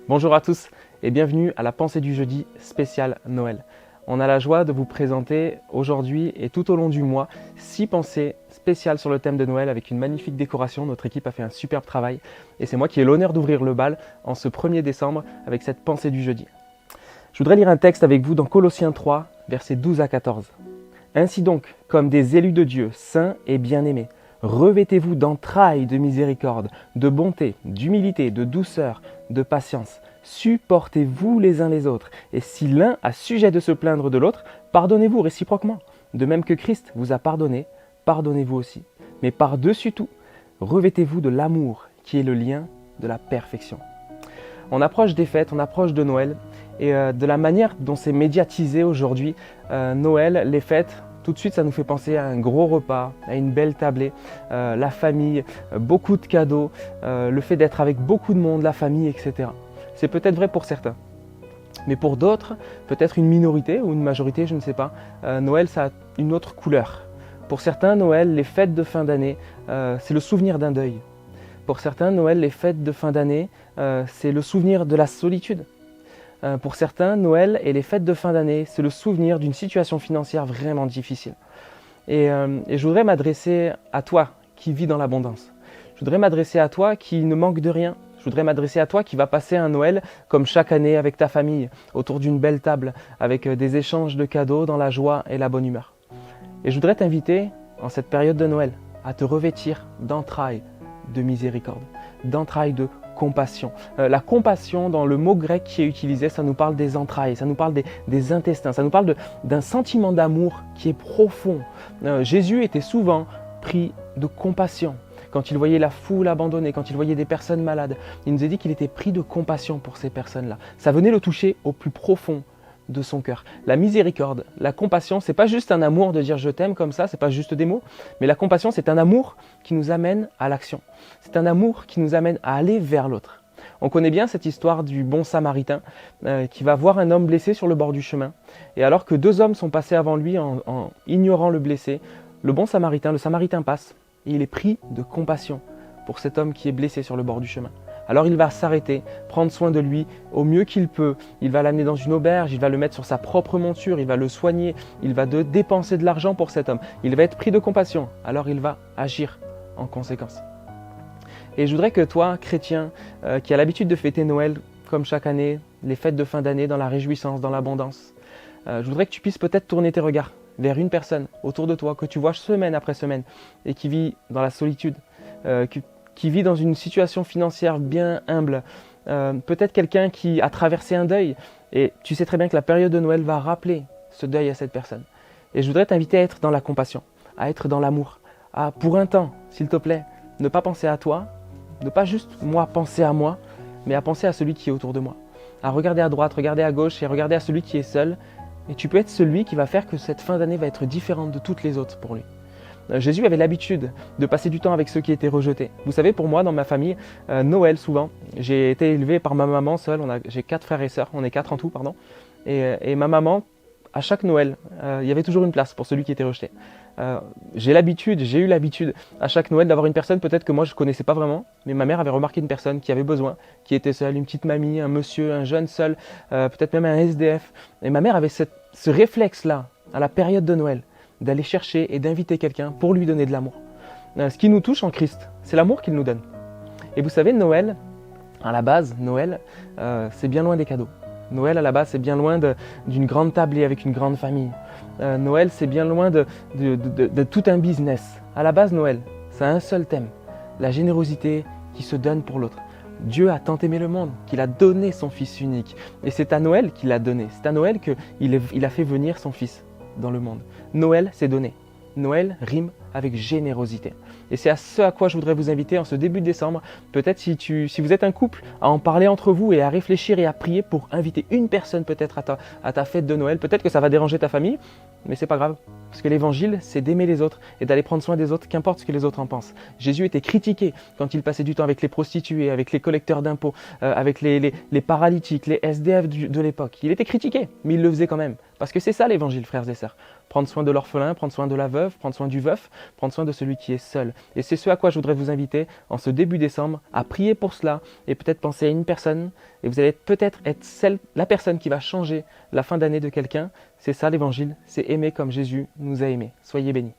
Bonjour à tous et bienvenue à la pensée du jeudi spécial Noël. On a la joie de vous présenter aujourd'hui et tout au long du mois 6 pensées spéciales sur le thème de Noël avec une magnifique décoration. Notre équipe a fait un superbe travail et c'est moi qui ai l'honneur d'ouvrir le bal en ce 1er décembre avec cette pensée du jeudi. Je voudrais lire un texte avec vous dans Colossiens 3, versets 12 à 14. Ainsi donc, comme des élus de Dieu, saints et bien-aimés, revêtez-vous d'entrailles de miséricorde, de bonté, d'humilité, de douceur, de patience. Supportez-vous les uns les autres. Et si l'un a sujet de se plaindre de l'autre, pardonnez-vous réciproquement. De même que Christ vous a pardonné, pardonnez-vous aussi. Mais par-dessus tout, revêtez-vous de l'amour qui est le lien de la perfection. On approche des fêtes, on approche de Noël et de la manière dont c'est médiatisé aujourd'hui, Noël, les fêtes, tout de suite ça nous fait penser à un gros repas, à une belle tablée, la famille, beaucoup de cadeaux, le fait d'être avec beaucoup de monde, la famille, etc. C'est peut-être vrai pour certains. Mais pour d'autres, peut-être une minorité ou une majorité, je ne sais pas, Noël ça a une autre couleur. Pour certains, Noël, les fêtes de fin d'année, c'est le souvenir d'un deuil. Pour certains, Noël, les fêtes de fin d'année, c'est le souvenir de la solitude. Pour certains, Noël et les fêtes de fin d'année, c'est le souvenir d'une situation financière vraiment difficile. Et je voudrais m'adresser à toi qui vis dans l'abondance. Je voudrais m'adresser à toi qui ne manque de rien. Je voudrais m'adresser à toi qui va passer un Noël comme chaque année avec ta famille, autour d'une belle table, avec des échanges de cadeaux dans la joie et la bonne humeur. Et je voudrais t'inviter, en cette période de Noël, à te revêtir d'entrailles de miséricorde, d'entrailles de compassion. La compassion, dans le mot grec qui est utilisé, ça nous parle des entrailles, ça nous parle des intestins, ça nous parle d'un sentiment d'amour qui est profond. Jésus était souvent pris de compassion. Quand il voyait la foule abandonnée, quand il voyait des personnes malades, il nous a dit qu'il était pris de compassion pour ces personnes-là. Ça venait le toucher au plus profond de son cœur. La miséricorde, la compassion, c'est pas juste un amour de dire je t'aime comme ça, c'est pas juste des mots, mais la compassion, c'est un amour qui nous amène à l'action. C'est un amour qui nous amène à aller vers l'autre. On connaît bien cette histoire du bon samaritain qui va voir un homme blessé sur le bord du chemin. Et alors que 2 hommes sont passés avant lui en ignorant le blessé, le bon samaritain, le samaritain passe et il est pris de compassion pour cet homme qui est blessé sur le bord du chemin. Alors il va s'arrêter, prendre soin de lui au mieux qu'il peut. Il va l'amener dans une auberge, il va le mettre sur sa propre monture, il va le soigner, il va dépenser de l'argent pour cet homme. Il va être pris de compassion, alors il va agir en conséquence. Et je voudrais que toi, chrétien, qui as l'habitude de fêter Noël comme chaque année, les fêtes de fin d'année dans la réjouissance, dans l'abondance, je voudrais que tu puisses peut-être tourner tes regards vers une personne autour de toi que tu vois semaine après semaine et qui vit dans la solitude, qui vit dans une situation financière bien humble, peut-être quelqu'un qui a traversé un deuil, et tu sais très bien que la période de Noël va rappeler ce deuil à cette personne. Et je voudrais t'inviter à être dans la compassion, à être dans l'amour, à pour un temps, s'il te plaît, ne pas penser à toi, ne pas juste moi penser à moi, mais à penser à celui qui est autour de moi, à regarder à droite, regarder à gauche et regarder à celui qui est seul, et tu peux être celui qui va faire que cette fin d'année va être différente de toutes les autres pour lui. Jésus avait l'habitude de passer du temps avec ceux qui étaient rejetés. Vous savez, pour moi, dans ma famille, Noël souvent, j'ai été élevé par ma maman seule, j'ai 4 frères et sœurs, on est 4 en tout, pardon. Et ma maman, à chaque Noël, il y avait toujours une place pour celui qui était rejeté. J'ai eu l'habitude à chaque Noël d'avoir une personne peut-être que moi je ne connaissais pas vraiment, mais ma mère avait remarqué une personne qui avait besoin, qui était seule, une petite mamie, un monsieur, un jeune seul, peut-être même un SDF. Et ma mère avait ce réflexe-là, à la période de Noël, d'aller chercher et d'inviter quelqu'un pour lui donner de l'amour. Ce qui nous touche en Christ, c'est l'amour qu'il nous donne. Et vous savez, Noël, à la base, Noël, c'est bien loin des cadeaux. Noël, à la base, c'est bien loin d'une grande tablée avec une grande famille. Noël, c'est bien loin de tout un business. À la base, Noël, ça a un seul thème, la générosité qui se donne pour l'autre. Dieu a tant aimé le monde qu'il a donné son Fils unique. Et c'est à Noël qu'il l'a donné. C'est à Noël qu'il a fait venir son Fils dans le monde. Noël, c'est donné. Noël rime avec générosité. Et c'est à ce à quoi je voudrais vous inviter en ce début de décembre. Peut-être si vous êtes un couple, à en parler entre vous et à réfléchir et à prier pour inviter une personne peut-être à ta fête de Noël. Peut-être que ça va déranger ta famille, mais c'est pas grave. Parce que l'évangile, c'est d'aimer les autres et d'aller prendre soin des autres, qu'importe ce que les autres en pensent. Jésus était critiqué quand il passait du temps avec les prostituées, avec les collecteurs d'impôts, avec les paralytiques, les SDF de l'époque. Il était critiqué, mais il le faisait quand même. Parce que c'est ça l'évangile, frères et sœurs. Prendre soin de l'orphelin, prendre soin de la veuve, prendre soin du veuf, prendre soin de celui qui est seul. Et c'est ce à quoi je voudrais vous inviter en ce début décembre, à prier pour cela et peut-être penser à une personne. Et vous allez peut-être être la personne qui va changer la fin d'année de quelqu'un. C'est ça l'évangile, c'est aimer comme Jésus nous a aimés. Soyez bénis.